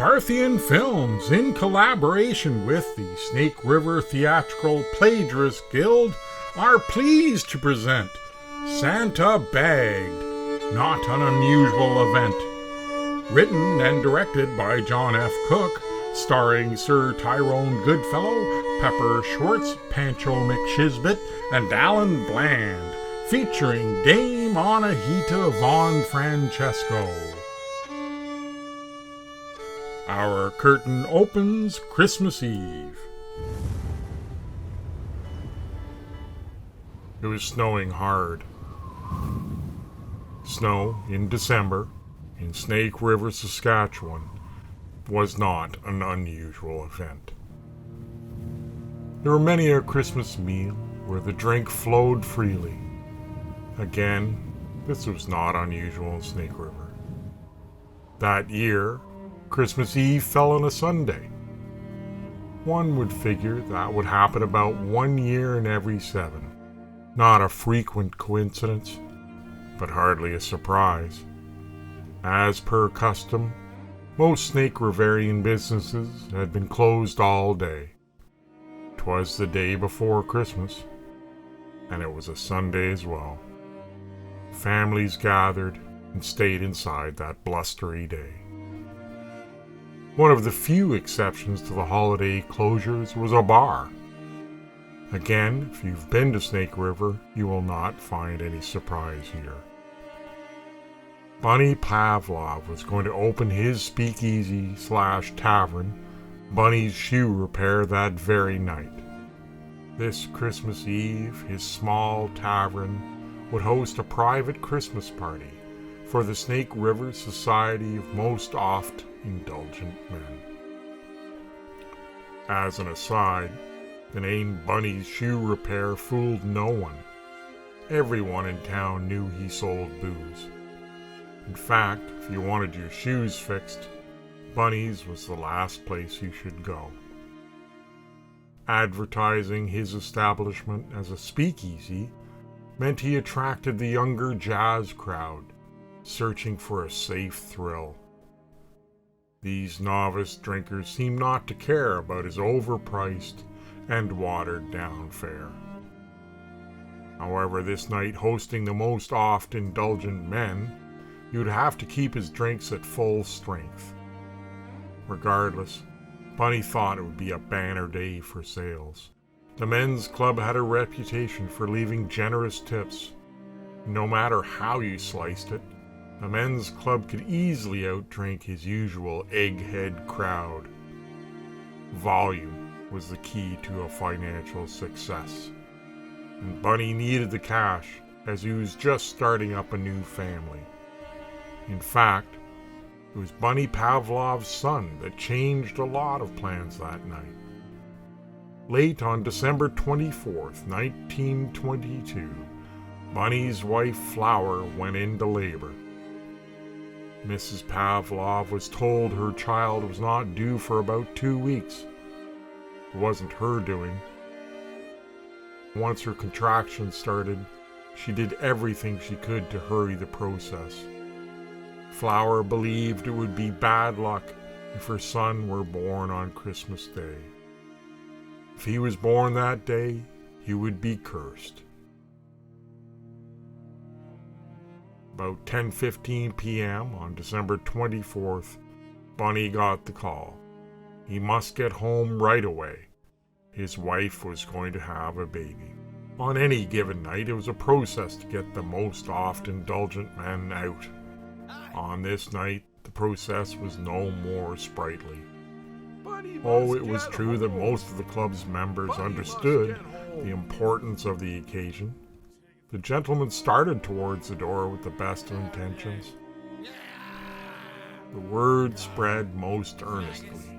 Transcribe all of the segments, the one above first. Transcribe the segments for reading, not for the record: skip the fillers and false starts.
Parthian Films, in collaboration with the Snake River Theatrical Plagiarist Guild, are pleased to present Santa Bagged, Not an Unusual Event. Written and directed by John F. Cooke, starring Sir Tyrone Goodfellow, Pepper Schwartz, Pancho McShizbit, and Alan Bland, featuring Dame Anahita Von Francesco. Our curtain opens Christmas Eve. It was snowing hard. Snow in December in Snake River, Saskatchewan was not an unusual event. There were many a Christmas meal where the drink flowed freely. Again, this was not unusual in Snake River. That year, Christmas Eve fell on a Sunday. One would figure that would happen about 1 year in every 7. Not a frequent coincidence, but hardly a surprise. As per custom, most Snake Riverian businesses had been closed all day. 'Twas the day before Christmas, and it was a Sunday as well. Families gathered and stayed inside that blustery day. One of the few exceptions to the holiday closures was a bar. Again, if you've been to Snake River, you will not find any surprise here. Bunny Pavlov was going to open his speakeasy/tavern, Bunny's Shoe Repair, that very night. This Christmas Eve, his small tavern would host a private Christmas party for the Snake River Society of Most-Oft Indulgent Men. As an aside, the name Bunny's Shoe Repair fooled no one. Everyone in town knew he sold booze. In fact, if you wanted your shoes fixed, Bunny's was the last place you should go. Advertising his establishment as a speakeasy meant he attracted the younger jazz crowd, searching for a safe thrill. These novice drinkers seemed not to care about his overpriced and watered-down fare. However, this night hosting the Most-Oft Indulgent Men, you'd have to keep his drinks at full strength. Regardless, Bunny thought it would be a banner day for sales. The men's club had a reputation for leaving generous tips. No matter how you sliced it, the men's club could easily outdrink his usual egghead crowd. Volume was the key to a financial success, and Bunny needed the cash as he was just starting up a new family. In fact, it was Bunny Pavlov's son that changed a lot of plans that night. Late on December 24th, 1922, Bunny's wife Flower went into labor. Mrs. Pavlov was told her child was not due for about 2 weeks. It wasn't her doing. Once her contractions started, she did everything she could to hurry the process. Flower believed it would be bad luck if her son were born on Christmas Day. If he was born that day, he would be cursed. About 10:15 p.m. on December 24th, Bunny got the call. He must get home right away. His wife was going to have a baby. On any given night, it was a process to get the Most-Oft Indulgent Men out. On this night, the process was no more sprightly. Oh, it was true that most of the club's members understood the importance of the occasion. The gentleman started towards the door with the best of intentions. The word spread most earnestly.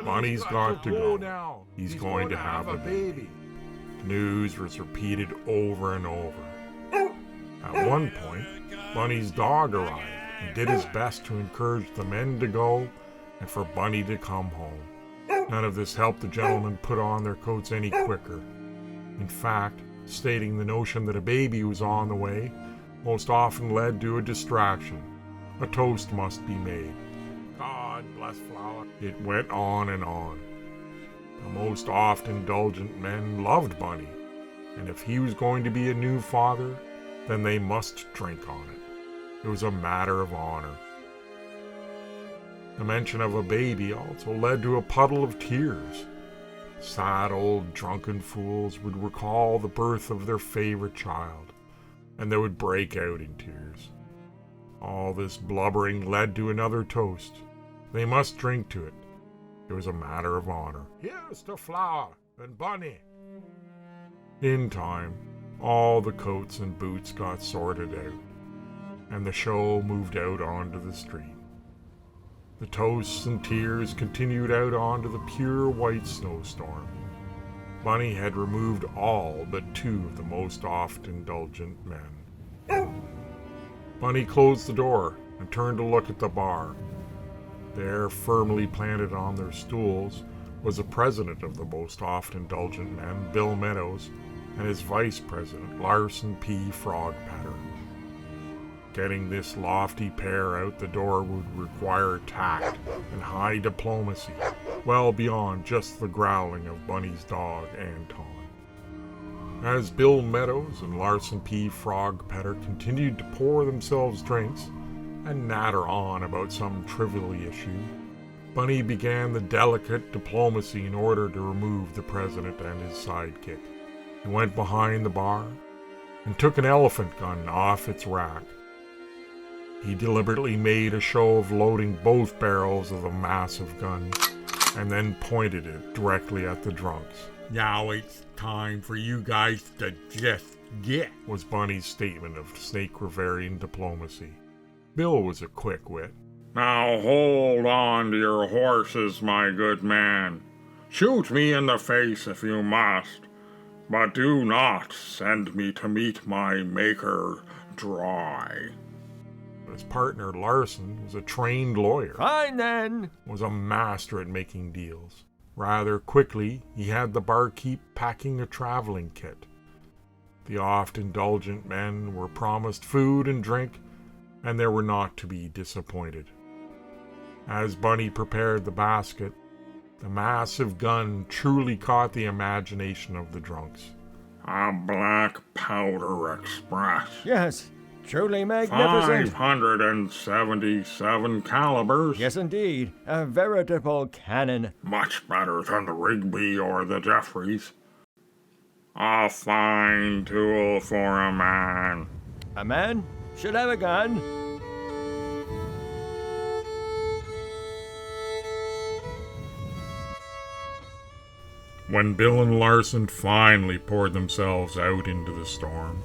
Bunny's got to go now. He's going to have a baby. The news was repeated over and over. At one point, Bunny's dog arrived and did his best to encourage the men to go and for Bunny to come home. None of this helped the gentlemen put on their coats any quicker. In fact, stating the notion that a baby was on the way most often led to a distraction. A toast must be made. God God bless Flower. It went on and on. The Most-Oft Indulgent men loved Bunny, and if he was going to be a new father, then they must drink on it. It was a matter of honor. The mention of a baby also led to a puddle of tears. Sad old drunken fools would recall the birth of their favorite child, and they would break out in tears. All this blubbering led to another toast. They must drink to it. It was a matter of honor. Here's to Flower and Bunny. In time, all the coats and boots got sorted out, and the show moved out onto the street. The toasts and tears continued out onto the pure white snowstorm. Bunny had removed all but two of the Most-Oft Indulgent men. Bunny closed the door and turned to look at the bar. There, firmly planted on their stools, was the president of the Most-Oft Indulgent men, Bill Meadows, and his vice president, Larson P. Frogpatter. Getting this lofty pair out the door would require tact and high diplomacy, well beyond just the growling of Bunny's dog, Anton. As Bill Meadows and Larson P. Frogpatter continued to pour themselves drinks and natter on about some trivial issue, Bunny began the delicate diplomacy in order to remove the president and his sidekick. He went behind the bar and took an elephant gun off its rack. He deliberately made a show of loading both barrels of the massive gun and then pointed it directly at the drunks. "Now it's time for you guys to just get," was Bunny's statement of Snake Riverian diplomacy. Bill was a quick wit. "Now hold on to your horses, my good man. Shoot me in the face if you must, but do not send me to meet my maker dry." His partner Larson was a trained lawyer. "Fine then," was a master at making deals. Rather quickly, he had the barkeep packing a traveling kit. The oft-indulgent men were promised food and drink, and they were not to be disappointed. As Bunny prepared the basket, the massive gun truly caught the imagination of the drunks. "A black powder express. "Yes, truly magnificent." 577 calibers. "Yes, indeed, a veritable cannon." "Much better than the Rigby or the Jeffreys. A fine tool for a man." "A man should have a gun." When Bill and Larson finally poured themselves out into the storm,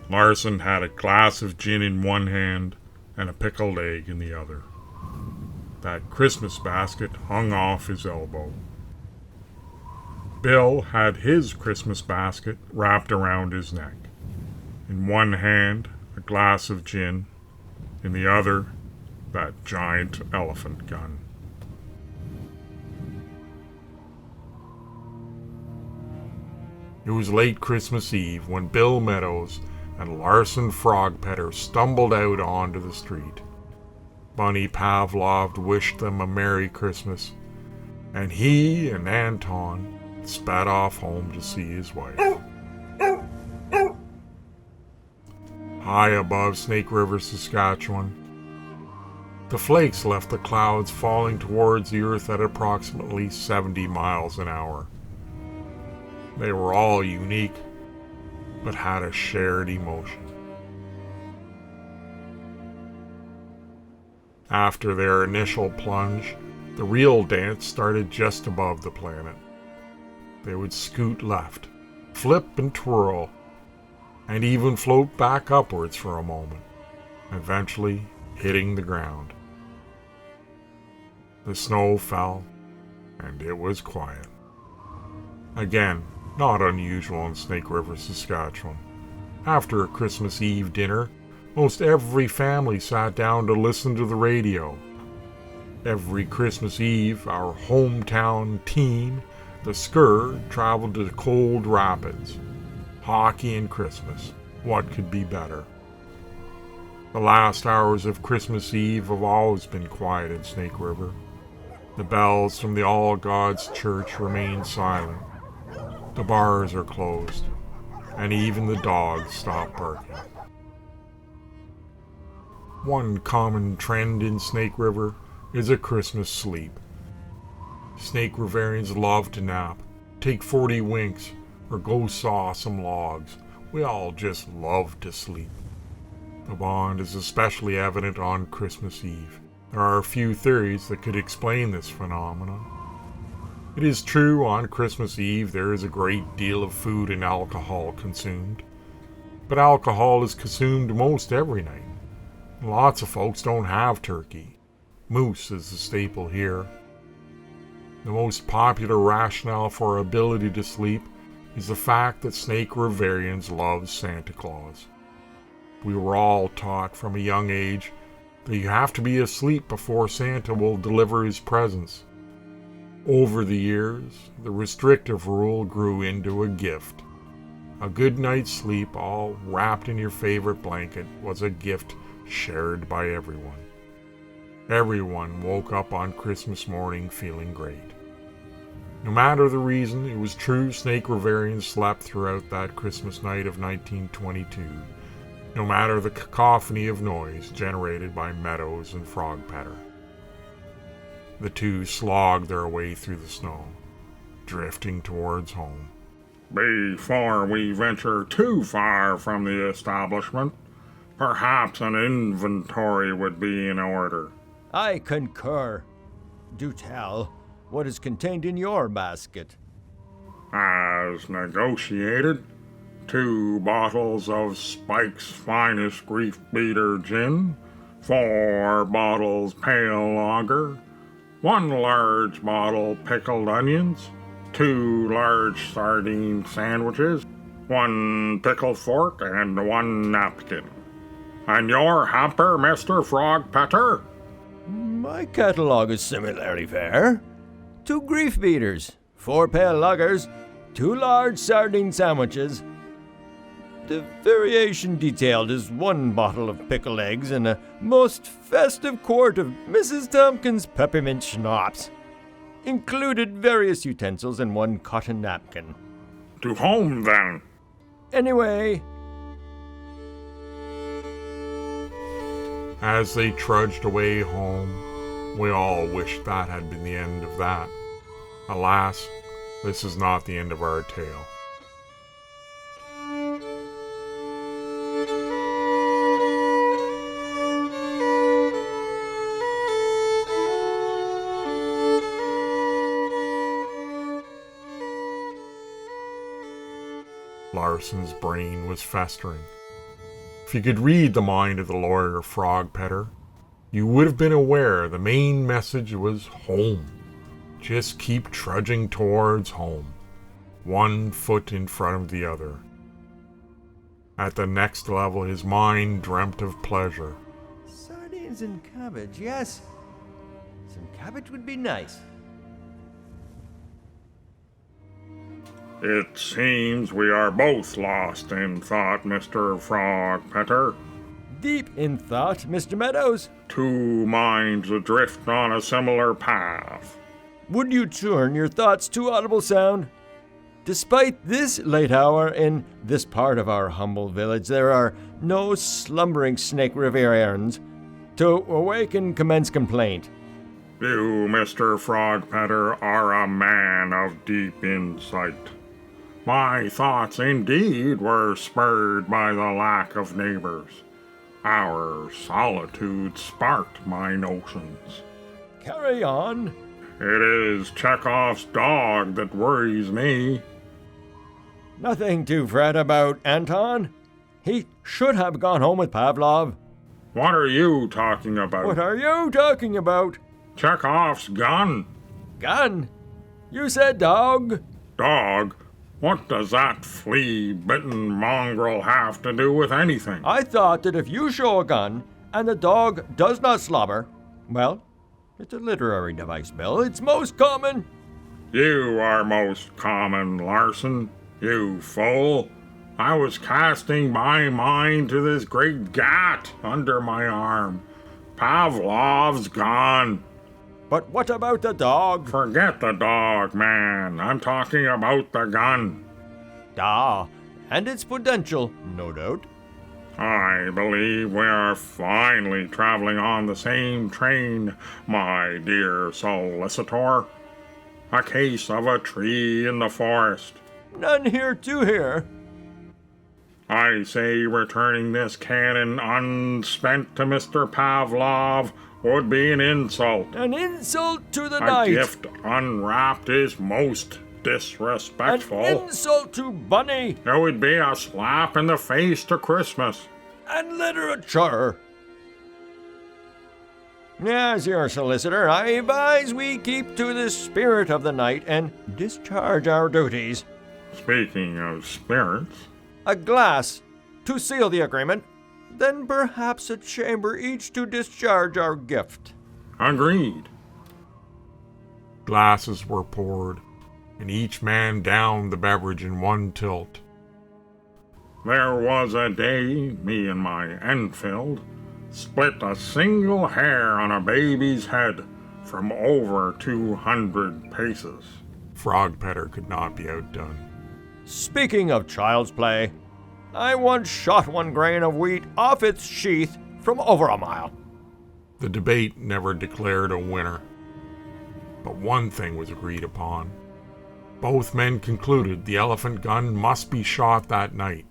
Larson had a glass of gin in one hand and a pickled egg in the other. That Christmas basket hung off his elbow. Bill had his Christmas basket wrapped around his neck. In one hand, a glass of gin. In the other, that giant elephant gun. It was late Christmas Eve when Bill Meadows and Larson Frogpetter stumbled out onto the street. Bunny Pavlov wished them a Merry Christmas, and he and Anton sped off home to see his wife. High above Snake River, Saskatchewan, the flakes left the clouds falling towards the earth at approximately 70 miles an hour. They were all unique, but had a shared emotion. After their initial plunge, the real dance started just above the planet. They would scoot left, flip and twirl, and even float back upwards for a moment, eventually hitting the ground. The snow fell, and it was quiet. Again, not unusual in Snake River, Saskatchewan. After a Christmas Eve dinner, most every family sat down to listen to the radio. Every Christmas Eve, our hometown team, the Skur, traveled to Cold Rapids. Hockey and Christmas. What could be better? The last hours of Christmas Eve have always been quiet in Snake River. The bells from the All Gods Church remain silent. The bars are closed, and even the dogs stop barking. One common trend in Snake River is a Christmas sleep. Snake Riverians love to nap, take 40 winks, or go saw some logs. We all just love to sleep. The bond is especially evident on Christmas Eve. There are a few theories that could explain this phenomenon. It is true on Christmas Eve there is a great deal of food and alcohol consumed. But alcohol is consumed most every night. Lots of folks don't have turkey. Moose is the staple here. The most popular rationale for our ability to sleep is the fact that Snake Riverians love Santa Claus. We were all taught from a young age that you have to be asleep before Santa will deliver his presents. Over the years, the restrictive rule grew into a gift. A good night's sleep, all wrapped in your favorite blanket, was a gift shared by everyone. Everyone woke up on Christmas morning feeling great. No matter the reason, it was true Snake Riverians slept throughout that Christmas night of 1922. No matter the cacophony of noise generated by Meadows and Frog Petter. The two slogged their way through the snow, drifting towards home. Before we venture too far from the establishment, perhaps an inventory would be in order. I concur. Do tell, what is contained in your basket? As negotiated, 2 bottles of Spike's finest grief beater gin, 4 bottles pale lager, 1 large bottle pickled onions, 2 large sardine sandwiches, 1 pickled fork, and 1 napkin. And your hamper, Mr. Frog Petter? My catalogue is similarly fair. 2 grief beaters, 4 pale lagers, 2 large sardine sandwiches. The variation detailed is 1 bottle of pickled eggs and a most festive quart of Mrs. Tompkins' peppermint schnapps. Included various utensils and 1 cotton napkin. To whom, then? Anyway. As they trudged away home, we all wished that had been the end of that. Alas, this is not the end of our tale. Larson's brain was festering. If you could read the mind of the lawyer Frog Petter, you would have been aware the main message was home. Just keep trudging towards home, 1 foot in front of the other. At the next level, his mind dreamt of pleasure. Sardines and cabbage, yes. Some cabbage would be nice. It seems we are both lost in thought, Mr. Frog Petter. Deep in thought, Mr. Meadows. 2 minds adrift on a similar path. Would you turn your thoughts to audible sound? Despite this late hour in this part of our humble village, there are no slumbering Snake Riverians to awake and commence complaint. You, Mr. Frog Petter, are a man of deep insight. My thoughts indeed were spurred by the lack of neighbors. Our solitude sparked my notions. Carry on. It is Chekhov's dog that worries me. Nothing to fret about, Anton. He should have gone home with Pavlov. What are you talking about? What are you talking about? Chekhov's gun. Gun? You said dog. Dog? What does that flea-bitten mongrel have to do with anything? I thought that if you show a gun and the dog does not slobber, well, it's a literary device, Bill. It's most common. You are most common, Larson. You fool. I was casting my mind to this great gat under my arm. Pavlov's gone. But what about the dog? Forget the dog, man. I'm talking about the gun. Ah, and its potential, no doubt. I believe we are finally traveling on the same train, my dear solicitor. A case of a tree in the forest. None here to hear. I say returning this cannon unspent to Mr. Pavlov would be an insult. An insult to the A night. gift unwrapped is most disrespectful. An insult to Bunny. It would be a slap in the face to Christmas. And literature. As your solicitor, I advise we keep to the spirit of the night and discharge our duties. Speaking of spirits, A glass to seal the agreement, then perhaps a chamber each to discharge our gift. agreed. Glasses were poured, and each man downed the beverage in one tilt. There was a day me and my Enfield split a single hair on a baby's head from over 200 paces. Frogpeter could not be outdone. Speaking of child's play, I once shot one grain of wheat off its sheath from over a mile. The debate never declared a winner. But one thing was agreed upon. Both men concluded the elephant gun must be shot that night.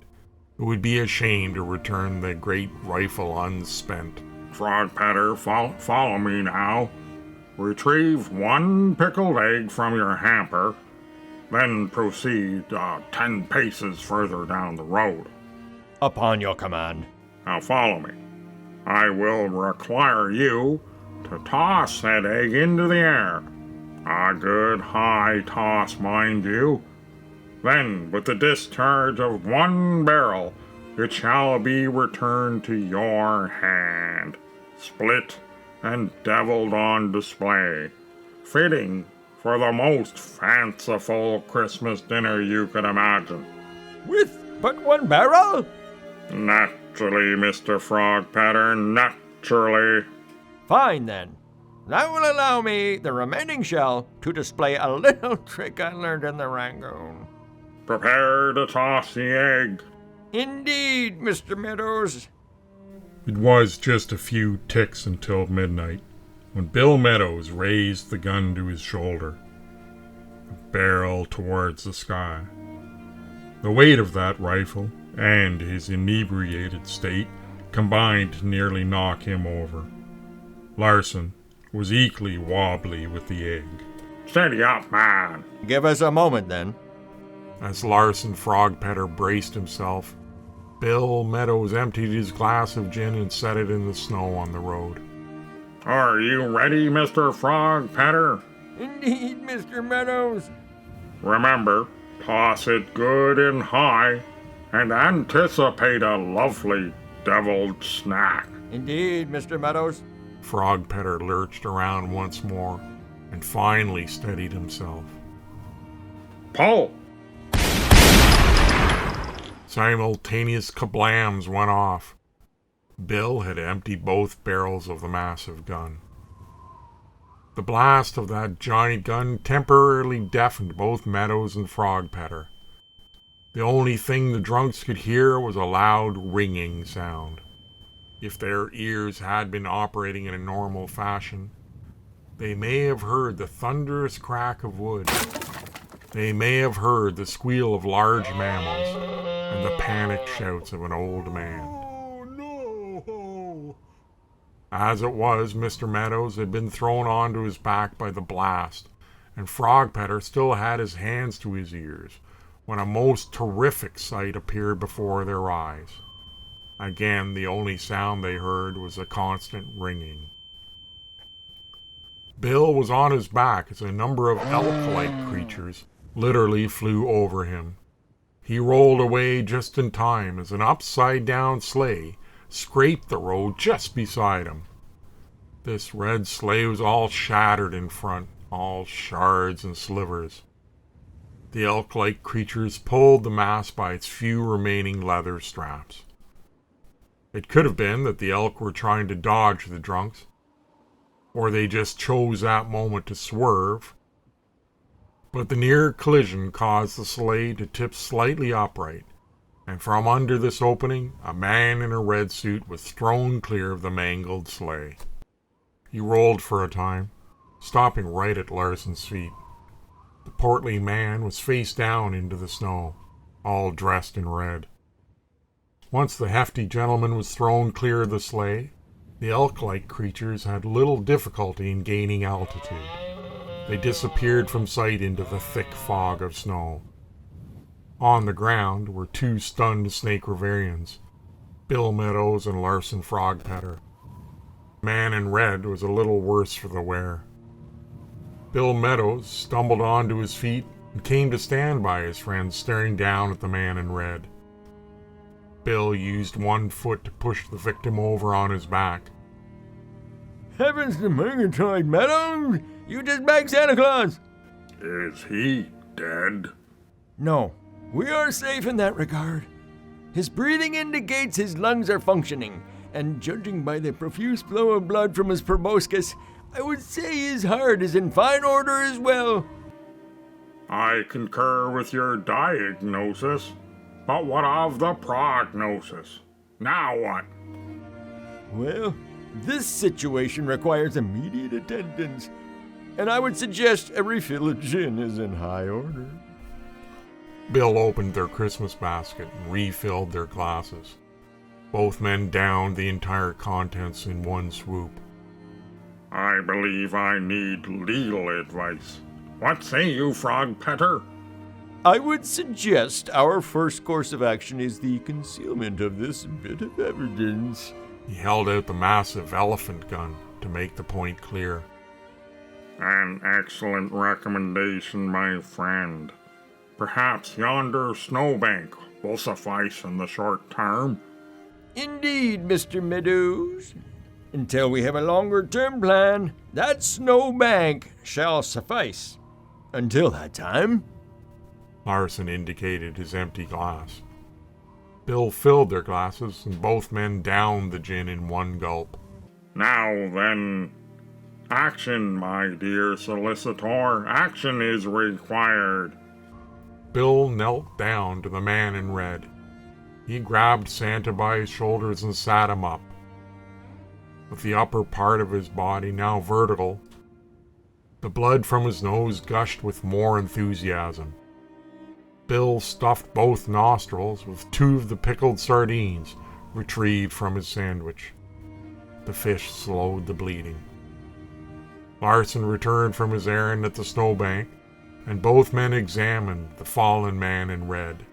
It would be a shame to return the great rifle unspent. Frogpeter, follow me now. Retrieve one pickled egg from your hamper, then proceed 10 paces further down the road. Upon your command. Now follow me. I will require you to toss that egg into the air. A good high toss, mind you. Then, with the discharge of one barrel, it shall be returned to your hand, split and deviled on display, fitting for the most fanciful Christmas dinner you could imagine. With but one barrel? Naturally, Mr. Frogpeter, naturally. Fine then. That will allow me the remaining shell to display a little trick I learned in the Rangoon. Prepare to toss the egg. Indeed, Mr. Meadows. It was just a few ticks until midnight, when Bill Meadows raised the gun to his shoulder, the barrel towards the sky. The weight of that rifle and his inebriated state combined to nearly knock him over. Larson was equally wobbly with the egg. Steady up, man. Give us a moment then. As Larson Frogpeter braced himself, Bill Meadows emptied his glass of gin and set it in the snow on the road. Are you ready, Mr. Frogpeter? Indeed, Mr. Meadows. Remember, toss it good and high, and anticipate a lovely deviled snack. Indeed, Mr. Meadows. Frogpeter lurched around once more and finally steadied himself. Pull! Simultaneous kablams went off. Bill had emptied both barrels of the massive gun. The blast of that giant gun temporarily deafened both Meadows and Frogpeter. The only thing the drunks could hear was a loud ringing sound. If their ears had been operating in a normal fashion, they may have heard the thunderous crack of wood. They may have heard the squeal of large mammals and the panicked shouts of an old man. Oh, no! As it was, Mr. Meadows had been thrown onto his back by the blast, and Frogpeter still had his hands to his ears when a most terrific sight appeared before their eyes. Again, the only sound they heard was a constant ringing. Bill was on his back as a number of elk-like creatures literally flew over him. He rolled away just in time as an upside-down sleigh scraped the road just beside him. This red sleigh was all shattered in front, all shards and slivers. The elk-like creatures pulled the mast by its few remaining leather straps. It could have been that the elk were trying to dodge the drunks, or they just chose that moment to swerve. But the near collision caused the sleigh to tip slightly upright, and from under this opening, a man in a red suit was thrown clear of the mangled sleigh. He rolled for a time, stopping right at Larson's feet. The portly man was face down into the snow, all dressed in red. Once the hefty gentleman was thrown clear of the sleigh, the elk-like creatures had little difficulty in gaining altitude. They disappeared from sight into the thick fog of snow. On the ground were two stunned snake Riverians, Bill Meadows and Larson Frogpetter. The man in red was a little worse for the wear. Bill Meadows stumbled onto his feet and came to stand by his friend, staring down at the man in red. Bill used one foot to push the victim over on his back. Heavens to Murgatroyd, Meadows! You just begged Santa Claus! Is he dead? No, we are safe in that regard. His breathing indicates his lungs are functioning, and judging by the profuse flow of blood from his proboscis, I would say his heart is in fine order as well. I concur with your diagnosis, but what of the prognosis? Now what? Well, this situation requires immediate attendance, and I would suggest a refill of gin is in high order. Bill opened their Christmas basket and refilled their glasses. Both men downed the entire contents in one swoop. I believe I need legal advice. What say you, Frogpetter? I would suggest our first course of action is the concealment of this bit of evidence. He held out the massive elephant gun to make the point clear. An excellent recommendation, my friend. Perhaps yonder snowbank will suffice in the short term. Indeed, Mr. Meadows. Until we have a longer-term plan, that snowbank shall suffice. Until that time. Larson indicated his empty glass. Bill filled their glasses, and both men downed the gin in one gulp. Now then, action, my dear solicitor. Action is required. Bill knelt down to the man in red. He grabbed Santa by his shoulders and sat him up. With the upper part of his body now vertical, the blood from his nose gushed with more enthusiasm. Bill stuffed both nostrils with two of the pickled sardines retrieved from his sandwich. The fish slowed the bleeding. Larson returned from his errand at the snowbank, and both men examined the fallen man in red.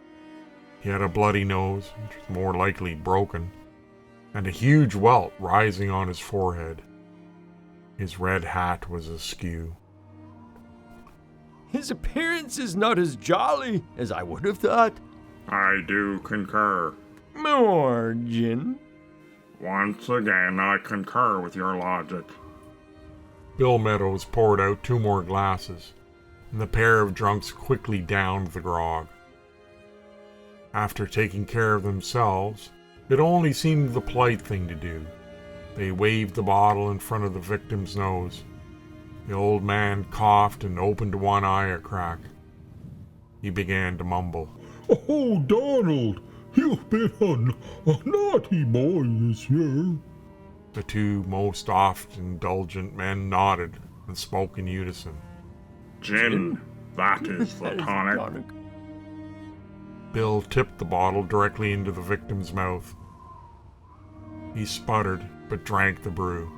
He had a bloody nose, which was more likely broken, and a huge welt rising on his forehead. His red hat was askew. His appearance is not as jolly as I would have thought. I do concur. More gin. Once again, I concur with your logic. Bill Meadows poured out 2 more glasses, and the pair of drunks quickly downed the grog. After taking care of themselves, it only seemed the polite thing to do. They waved the bottle in front of the victim's nose. The old man coughed and opened one eye a crack. He began to mumble. Oh, Donald, you've been a naughty boy this year. The 2 Most-Oft Indulgent men nodded and spoke in unison. Gin, that is the tonic. Bill tipped the bottle directly into the victim's mouth. He sputtered, but drank the brew.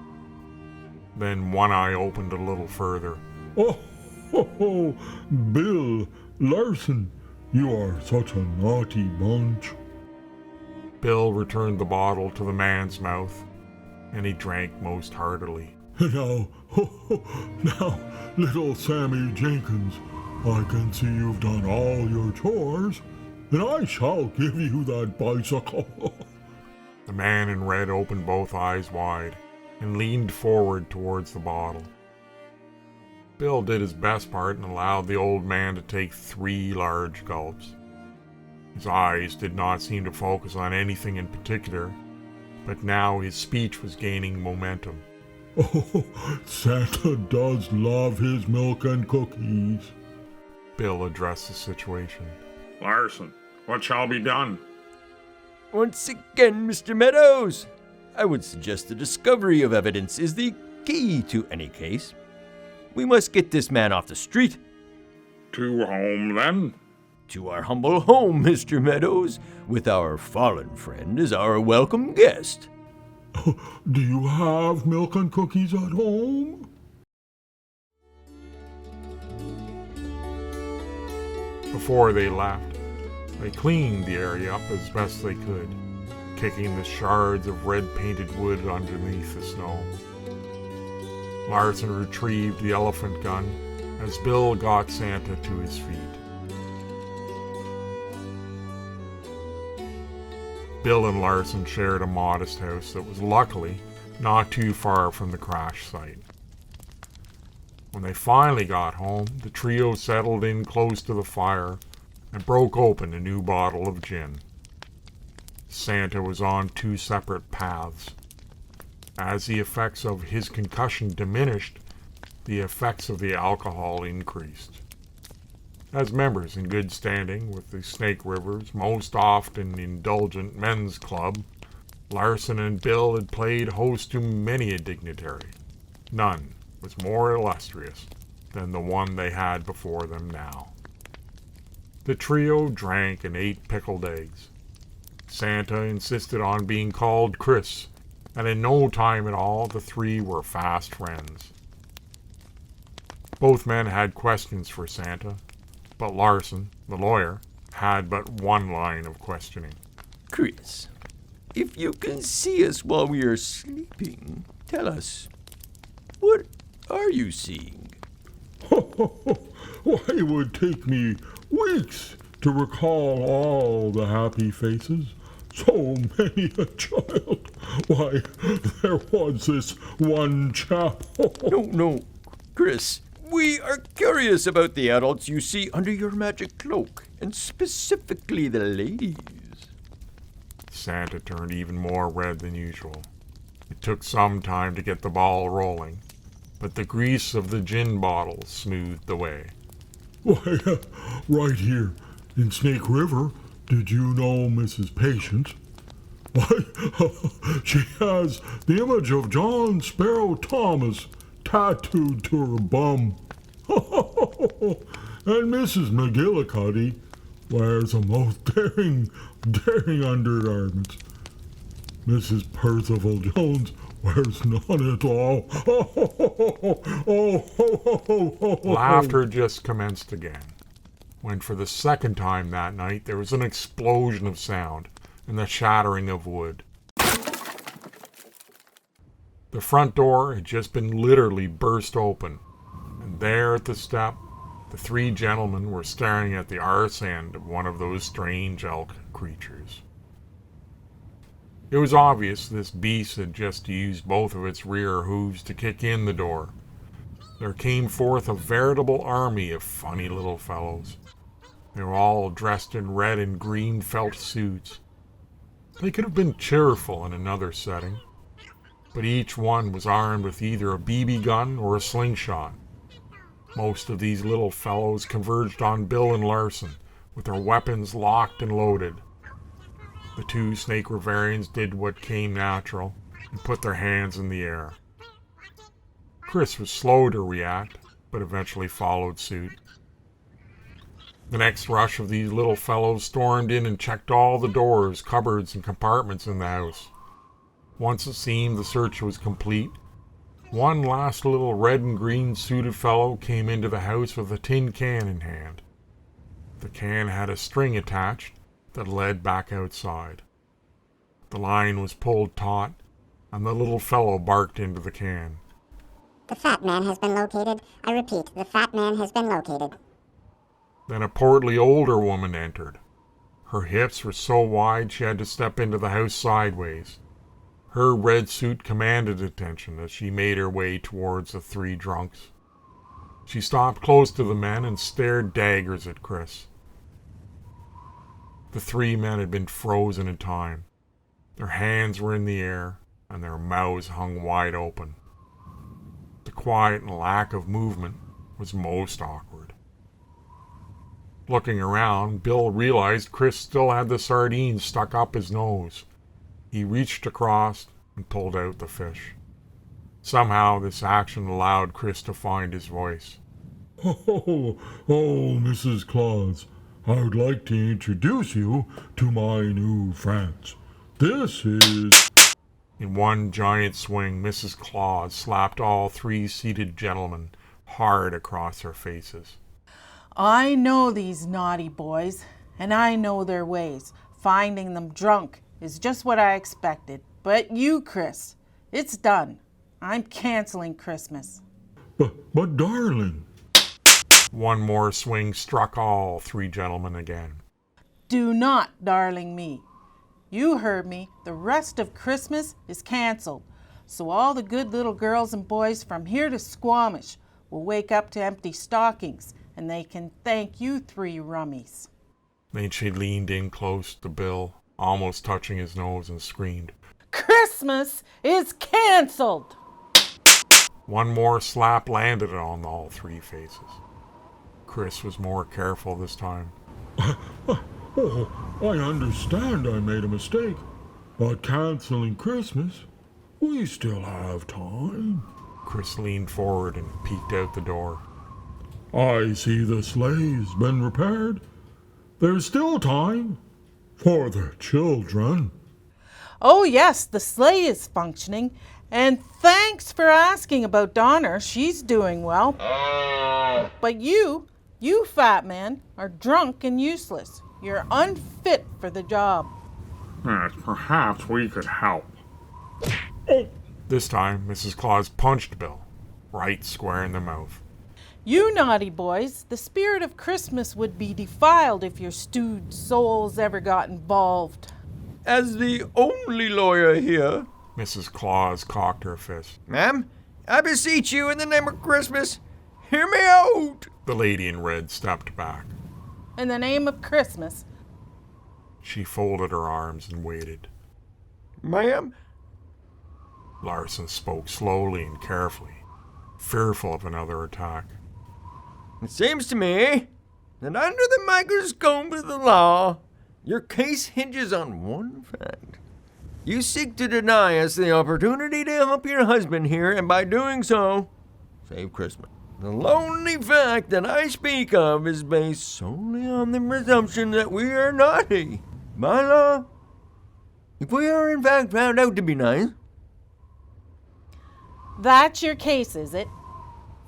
Then one eye opened a little further. Oh, Bill, Larson, you are such a naughty bunch. Bill returned the bottle to the man's mouth, and he drank most heartily. Now, little Sammy Jenkins, I can see you've done all your chores, and I shall give you that bicycle. The man in red opened both eyes wide and leaned forward towards the bottle. Bill did his best part and allowed the old man to take 3 large gulps. His eyes did not seem to focus on anything in particular, but now his speech was gaining momentum. Oh, Santa does love his milk and cookies. Bill addressed the situation. Larson, what shall be done? Once again, Mr. Meadows, I would suggest the discovery of evidence is the key to any case. We must get this man off the street. To home, then? To our humble home, Mr. Meadows, with our fallen friend as our welcome guest. Do you have milk and cookies at home? Before they left, they cleaned the area up as best they could, kicking the shards of red-painted wood underneath the snow. Larson retrieved the elephant gun as Bill got Santa to his feet. Bill and Larson shared a modest house that was luckily not too far from the crash site. When they finally got home, the trio settled in close to the fire and broke open a new bottle of gin. Santa was on two separate paths. As the effects of his concussion diminished, the effects of the alcohol increased. As members in good standing with the Snake River's Most-Oft and Indulgent Men's Club, Larson and Bill had played host to many a dignitary. None was more illustrious than the one they had before them now. The trio drank and ate pickled eggs. Santa insisted on being called Chris, and in no time at all the three were fast friends. Both men had questions for Santa, but Larson, the lawyer, had but one line of questioning. Chris, if you can see us while we are sleeping, tell us, what are you seeing? Why, it would take me weeks to recall all the happy faces. So many a child. Why, there was this one chap. No, Chris. We are curious about the adults you see under your magic cloak, and specifically the ladies. Santa turned even more red than usual. It took some time to get the ball rolling, but the grease of the gin bottle smoothed the way. Why, right here in Snake River, did you know Mrs. Patience? Why, she has the image of John Sparrow Thomas tattooed to her bum. And Mrs. McGillicuddy wears the most daring undergarments. Mrs. Percival Jones wears none at all. Laughter just commenced again, when for the second time that night there was an explosion of sound and the shattering of wood. The front door had just been literally burst open, and there at the step, the three gentlemen were staring at the arse end of one of those strange elk creatures. It was obvious this beast had just used both of its rear hooves to kick in the door. There came forth a veritable army of funny little fellows. They were all dressed in red and green felt suits. They could have been cheerful in another setting, but each one was armed with either a BB gun or a slingshot. Most of these little fellows converged on Bill and Larson, with their weapons locked and loaded. The two Snake Riverians did what came natural and put their hands in the air. Chris was slow to react, but eventually followed suit. The next rush of these little fellows stormed in and checked all the doors, cupboards, and compartments in the house. Once it seemed the search was complete, one last little red and green suited fellow came into the house with a tin can in hand. The can had a string attached that led back outside. The line was pulled taut, and the little fellow barked into the can. The fat man has been located. I repeat, the fat man has been located. Then a portly older woman entered. Her hips were so wide she had to step into the house sideways. Her red suit commanded attention as she made her way towards the three drunks. She stopped close to the men and stared daggers at Chris. The three men had been frozen in time. Their hands were in the air, and their mouths hung wide open. quiet and lack of movement was most awkward. Looking around, Bill realized Chris still had the sardines stuck up his nose. He reached across and pulled out the fish. Somehow, this action allowed Chris to find his voice. Oh, Mrs. Claus, I would like to introduce you to my new friends. This is... In one giant swing, Mrs. Claus slapped all three seated gentlemen hard across their faces. I know these naughty boys, and I know their ways. Finding them drunk is just what I expected. But you, Chris, it's done. I'm canceling Christmas. But darling... One more swing struck all three gentlemen again. Do not darling me. You heard me. The rest of Christmas is canceled. So all the good little girls and boys from here to Squamish will wake up to empty stockings, and they can thank you three rummies. Then she leaned in close to Bill, almost touching his nose, and screamed, Christmas is canceled! One more slap landed on all three faces. Chris was more careful this time. Oh, I understand I made a mistake, but canceling Christmas, we still have time. Chris leaned forward and peeked out the door. I see the sleigh's been repaired. There's still time for the children. Oh yes, the sleigh is functioning. And thanks for asking about Donner. She's doing well. But you fat man, are drunk and useless. You're unfit for the job. Yes, perhaps we could help. This time, Mrs. Claus punched Bill, right square in the mouth. You naughty boys, the spirit of Christmas would be defiled if your stewed souls ever got involved. As the only lawyer here, Mrs. Claus cocked her fist. Ma'am, I beseech you in the name of Christmas, hear me out. The lady in red stepped back. In the name of Christmas. She folded her arms and waited. Ma'am? Larson spoke slowly and carefully, fearful of another attack. It seems to me that under the microscope of the law, your case hinges on one fact. You seek to deny us the opportunity to help your husband here, and by doing so, save Christmas. The lonely fact that I speak of is based solely on the presumption that we are naughty. By law, if we are in fact found out to be nice. That's your case, is it?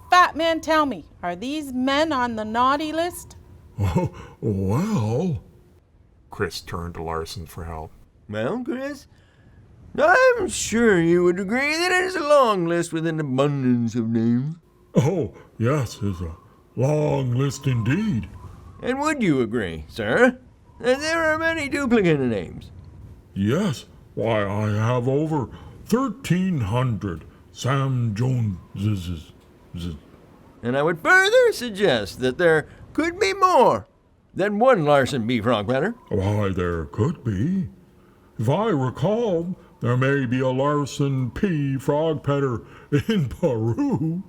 Fat man, tell me, are these men on the naughty list? Oh, well... Chris turned to Larson for help. Well, Chris, I'm sure you would agree that it is a long list with an abundance of names. Oh, yes, it's a long list indeed. And would you agree, sir, that there are many duplicate names? Yes, why, I have over 1,300 Sam Joneses. And I would further suggest that there could be more than one Larson B. Frogpetter. Why, there could be. If I recall, there may be a Larson P. Frogpetter in Peru.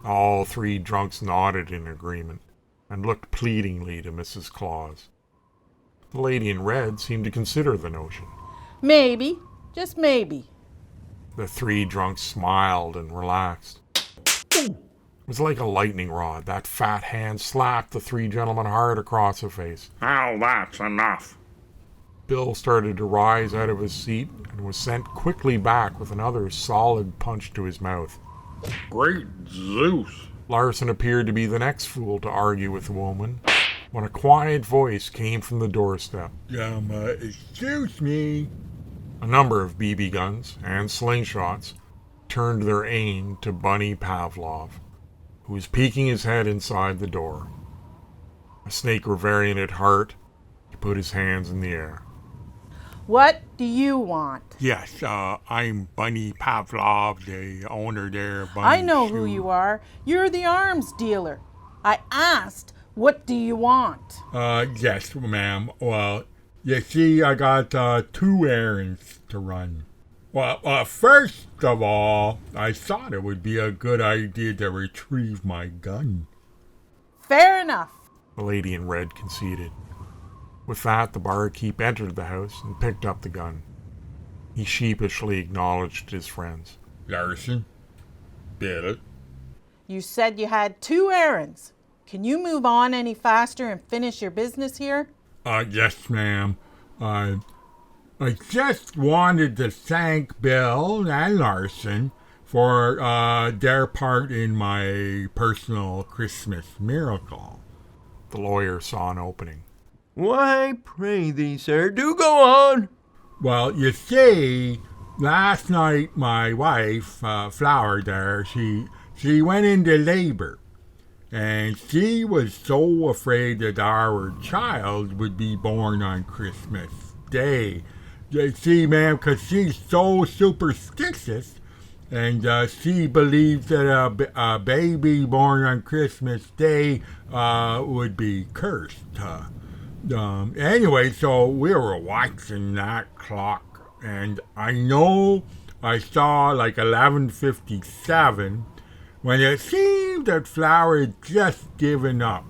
All three drunks nodded in agreement and looked pleadingly to Mrs. Claus. The lady in red seemed to consider the notion. Maybe, just maybe. The three drunks smiled and relaxed. It was like a lightning rod. That fat hand slapped the three gentlemen hard across the face. Now that's enough. Bill started to rise out of his seat and was sent quickly back with another solid punch to his mouth. Great Zeus. Larson appeared to be the next fool to argue with the woman when a quiet voice came from the doorstep. Excuse me. A number of BB guns and slingshots turned their aim to Bunny Pavlov, who was peeking his head inside the door. A snake Riverian at heart, he put his hands in the air. What do you want? Yes, I'm Bunny Pavlov, the owner there. Bunny I know who you are. You're the arms dealer. I asked, what do you want? Yes, ma'am. Well, you see, I got 2 errands to run. Well, first of all, I thought it would be a good idea to retrieve my gun. Fair enough. The lady in red conceded. With that, the barkeep entered the house and picked up the gun. He sheepishly acknowledged his friends. Larson? Bill? You said you had 2 errands. Can you move on any faster and finish your business here? Yes, ma'am. I just wanted to thank Bill and Larson for their part in my personal Christmas miracle. The lawyer saw an opening. Why, pray thee, sir, do go on. Well, you see, last night my wife, Flower there, she went into labor. And she was so afraid that our child would be born on Christmas Day. You see, ma'am, because she's so superstitious, and she believes that a baby born on Christmas Day would be cursed. Anyway, so we were watching that clock, and I know I saw like 11:57 when it seemed that Flower had just given up.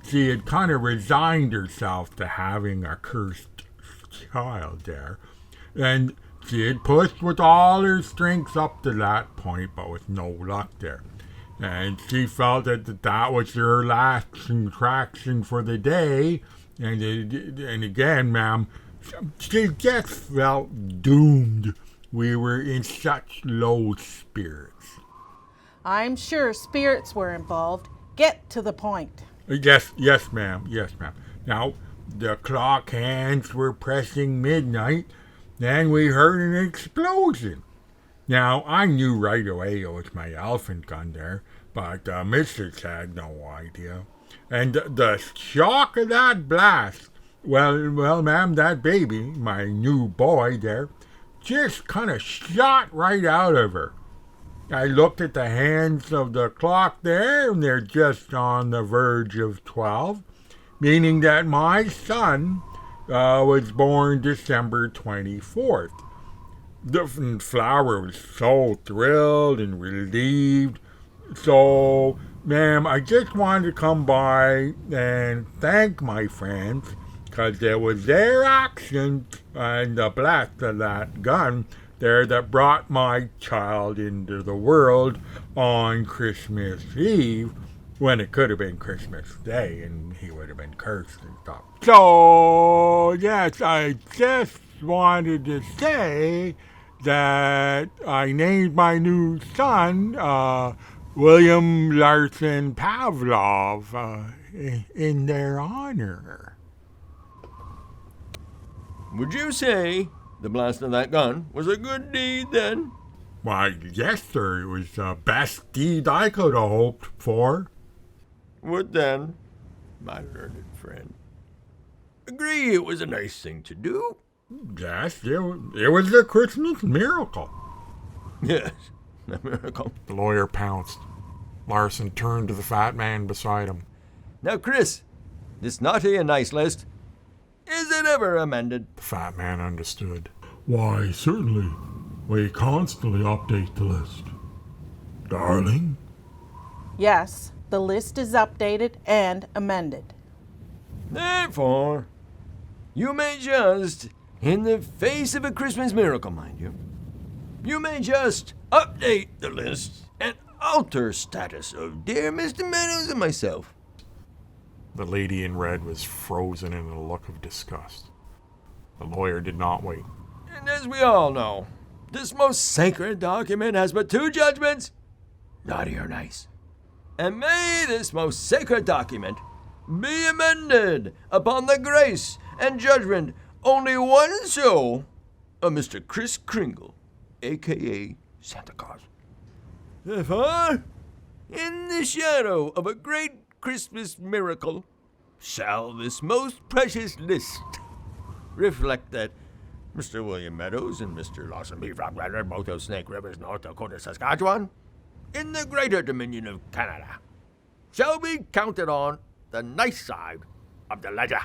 She had kind of resigned herself to having a cursed child there, and she had pushed with all her strength up to that point, but with no luck there. And she felt that was her last contraction for the day, and again, ma'am, she just felt doomed. We were in such low spirits. I'm sure spirits were involved. Get to the point. Yes, ma'am. Now, the clock hands were pressing midnight, and we heard an explosion. Now, I knew right away it was my elephant gun there, but Mrs. had no idea. And the shock of that blast, well, ma'am, that baby, my new boy there, just kind of shot right out of her. I looked at the hands of the clock there, and they're just on the verge of 12, meaning that my son was born December 24th. The Flower was so thrilled and relieved. So, ma'am, I just wanted to come by and thank my friends, because it was their action and the blast of that gun there that brought my child into the world on Christmas Eve, when it could have been Christmas Day and he would have been cursed and stuff. So, yes, I just wanted to say that I named my new son William Larson Pavlov in their honor. Would you say the blast of that gun was a good deed, then? Why, yes, sir. It was the best deed I could have hoped for. Would then, my learned friend, agree it was a nice thing to do? Yes, it was a Christmas miracle. Yes, a miracle. The lawyer pounced. Larson turned to the fat man beside him. Now, Chris, this naughty and nice list, is it ever amended? The fat man understood. Why, certainly. We constantly update the list. Darling? Yes, the list is updated and amended. Therefore, you may just, in the face of a Christmas miracle, mind you, you may just update the list and alter status of dear Mr. Meadows and myself. The lady in red was frozen in a look of disgust. The lawyer did not wait. And as we all know, this most sacred document has but 2 judgments, naughty or nice. And may this most sacred document be amended upon the grace and judgment only one soul of Mr. Kris Kringle, a.k.a. Santa Claus. Therefore, in the shadow of a great Christmas miracle, shall this most precious list reflect that Mr. William Meadows and Mr. Lawson B. Frogrider, both of Snake Rivers, North Dakota, Saskatchewan, in the greater Dominion of Canada, shall be counted on the nice side of the ledger.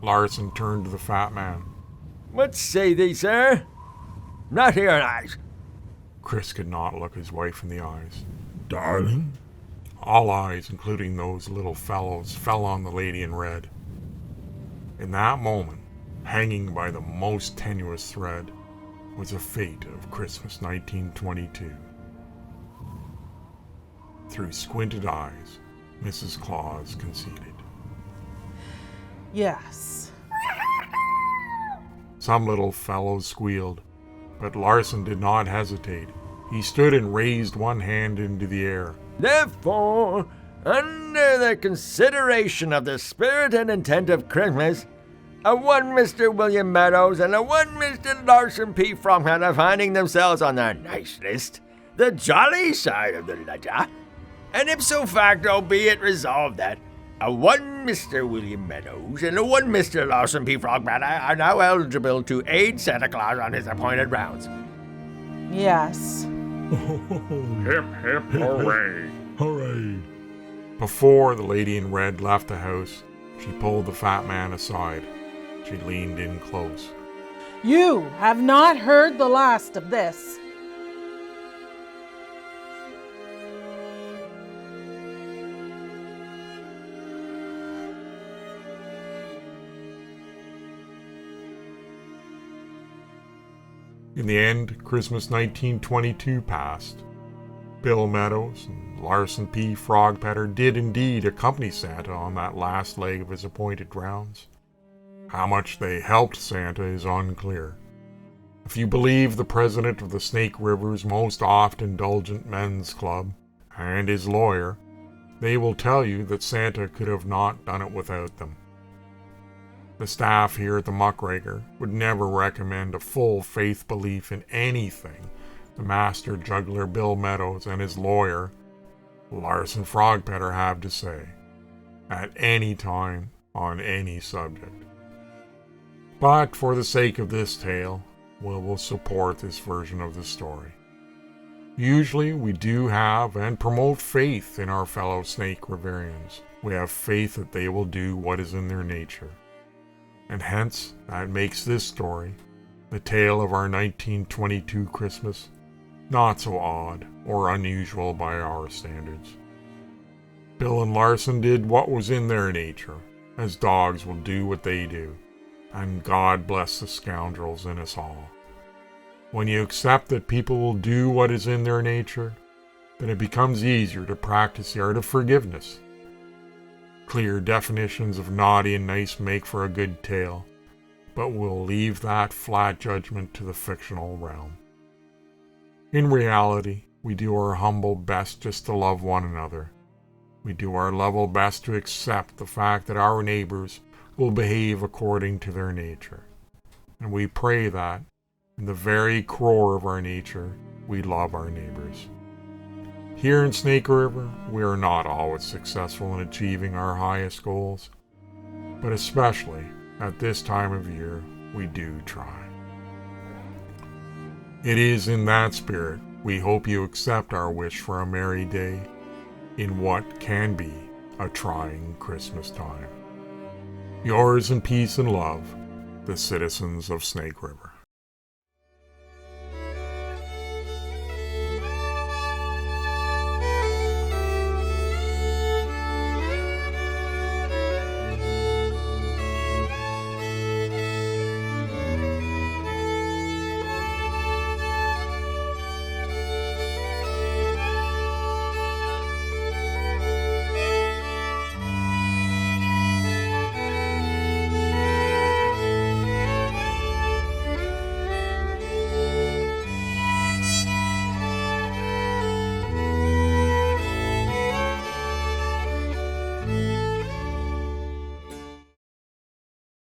Larson turned to the fat man. What say thee, sir? Not here night. Chris could not look his wife in the eyes. Darling? All eyes, including those little fellows, fell on the lady in red. In that moment, hanging by the most tenuous thread, was the fate of Christmas 1922. Through squinted eyes, Mrs. Claus conceded. Yes. Some little fellows squealed, but Larson did not hesitate. He stood and raised one hand into the air. Therefore, under the consideration of the spirit and intent of Christmas, a one Mr. William Meadows and a one Mr. Larson P. Frogpeter finding themselves on the nice list, the jolly side of the ledger, and ipso facto be it resolved that a one Mr. William Meadows and a one Mr. Larson P. Frogpeter are now eligible to aid Santa Claus on his appointed rounds. Yes. Hip, hip, hooray. Hooray! Before the lady in red left the house, she pulled the fat man aside. She leaned in close. You have not heard the last of this. In the end, Christmas 1922 passed. Bill Meadows and Larson P. Frogpeter did indeed accompany Santa on that last leg of his appointed rounds. How much they helped Santa is unclear. If you believe the president of the Snake River's Most-Oft Indulgent Men's Club and his lawyer, they will tell you that Santa could have not done it without them. The staff here at the Muckraker would never recommend a full faith belief in anything the master juggler Bill Meadows and his lawyer, Larson Frogpeter, have to say, at any time on any subject. But for the sake of this tale, we will support this version of the story. Usually we do have and promote faith in our fellow Snake Riverians. We have faith that they will do what is in their nature. And hence, that makes this story, the tale of our 1922 Christmas, not so odd or unusual by our standards. Bill and Larson did what was in their nature, as dogs will do what they do, and God bless the scoundrels in us all. When you accept that people will do what is in their nature, then it becomes easier to practice the art of forgiveness. Clear definitions of naughty and nice make for a good tale, but we'll leave that flat judgment to the fictional realm. In reality, we do our humble best just to love one another. We do our level best to accept the fact that our neighbors will behave according to their nature. And we pray that, in the very core of our nature, we love our neighbors. Here in Snake River, we are not always successful in achieving our highest goals, but especially at this time of year, we do try. It is in that spirit we hope you accept our wish for a merry day in what can be a trying Christmas time. Yours in peace and love, the citizens of Snake River.